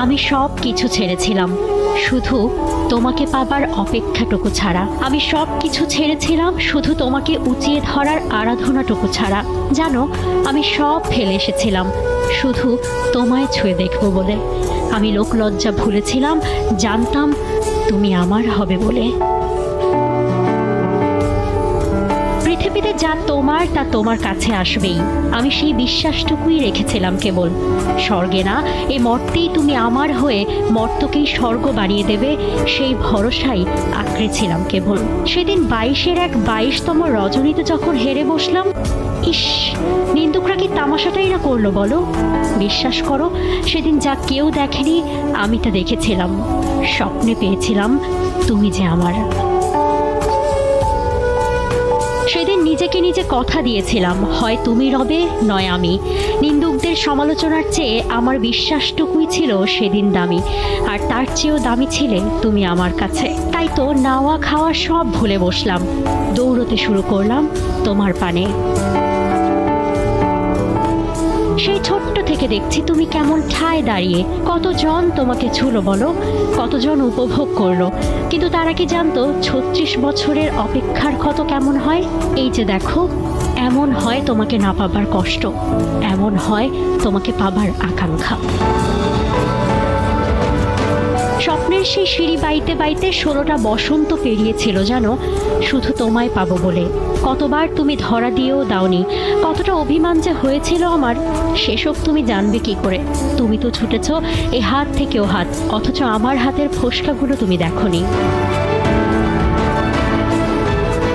আমি সব কিছু ছেড়েছিলাম, শুধু তোমাকে পাবার অপেক্ষাটুকু ছাড়া। আমি সব কিছু ছেড়েছিলাম, শুধু তোমাকে উঁচিয়ে ধরার আরাধনাটুকু ছাড়া। জানো, আমি সব ফেলে এসেছিলাম শুধু তোমায় ছুঁয়ে দেখব বলে। আমি লোকলজ্জা ভুলেছিলাম, জানতাম তুমি আমার হবে বলে। পৃথিবীতে যা তোমার তা তোমার কাছে আসবেই, আমি সেই বিশ্বাসটুকুই রেখেছিলাম কেবল। স্বর্গে না, এই মর্তেই তুমি আমার হয়ে মর্তকেই স্বর্গ বানিয়ে দেবে, সেই ভরসাই আঁকড়েছিলাম কেবল। সেদিন 22-এর এক 22তম রজনীতে যখন হেরে বসলাম, ইস, নিন্দুকরা কি তামাশাটাই না করলো বলো। বিশ্বাস করো, সেদিন যা কেউ দেখেনি আমি তা দেখেছিলাম। স্বপ্নে পেয়েছিলাম তুমি যে আমার। সেদিন নিজেকে নিজে কথা দিয়েছিলাম, হয় তুমি রবে নয় আমি। নিন্দুকদের সমালোচনার চেয়ে আমার বিশ্বাসটুকুই ছিল সেদিন দামি, আর তার চেয়েও দামি ছিলে তুমি আমার কাছে। তাই তো নাওয়া খাওয়া সব ভুলে বসলাম, দৌড়তে শুরু করলাম তোমার পানে। সেই ছোট্ট থেকে দেখছি তুমি কেমন ঠায় দাঁড়িয়ে। কতজন তোমাকে ছুলো বলো, কতজন উপভোগ করলো, কিন্তু তারা কি জানতো 36 বছরের অপেক্ষার ক্ষত কেমন হয়? এই যে দেখো, এমন হয় তোমাকে না পাবার কষ্ট, এমন হয় তোমাকে পাবার আকাঙ্ক্ষা। স্বপ্নের সেই সিঁড়ি বাইতে বাইতে 16টা বসন্ত পেরিয়েছিল জানো, শুধু তোমায় পাবো বলে। কতবার তুমি ধরা দিয়েও দাওনি, কতটা অভিমান যে হয়েছিল আমার, সেসব তুমি জানবে কি করে? তুমি তো ছুটেছ এ হাত থেকেও হাত, অথচ আমার হাতের ফোসকাগুলো তুমি দেখোনি।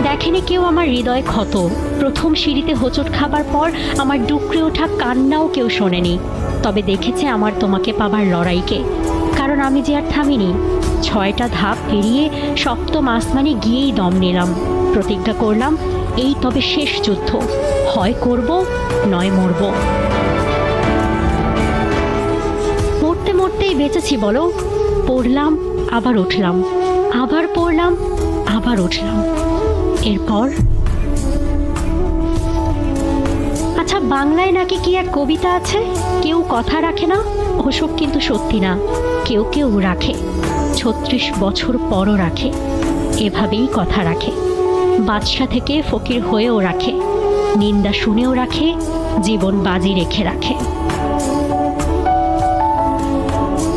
দেখেনি কেউ আমার হৃদয় ক্ষত, প্রথম সিঁড়িতে হোঁচট খাবার পর আমার ডুকরে ওঠা কান্নাও কেউ শোনেনি। তবে দেখেছে আমার তোমাকে পাবার লড়াইকে, কারণ আমি যে আর থামিনি। 6টা ধাপ পেরিয়ে 7ম আসমানে গিয়েই দম নিলাম। প্রতিজ্ঞা করলাম, এই তবে শেষ যুদ্ধ, হয় করব নয় মরব। মরতে মরতেই বেঁচেছি বলো। পড়লাম, আবার উঠলাম, আবার পড়লাম, আবার উঠলাম। এরপর আচ্ছা, বাংলায় নাকি কি এক কবিতা আছে, কেউ কথা রাখে না। ওসব কিন্তু সত্যি না, কেউ কেউ রাখে, 36 বছর পরও রাখে। এভাবেই কথা রাখে, বাদশা থেকে ফকির হয়েও রাখে, নিন্দা শুনেও রাখে, জীবন বাজি রেখে রাখে।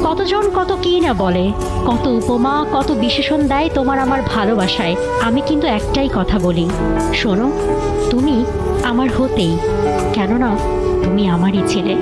কতজন কত কি না বলে, কত উপমা কত বিশেষণ দেয় তোমার আমার ভালোবাসায়। আমি কিন্তু একটাই কথা বলি, শোনো, তুমি আমার হতেই, কেননা তুমি আমারই ছিলে।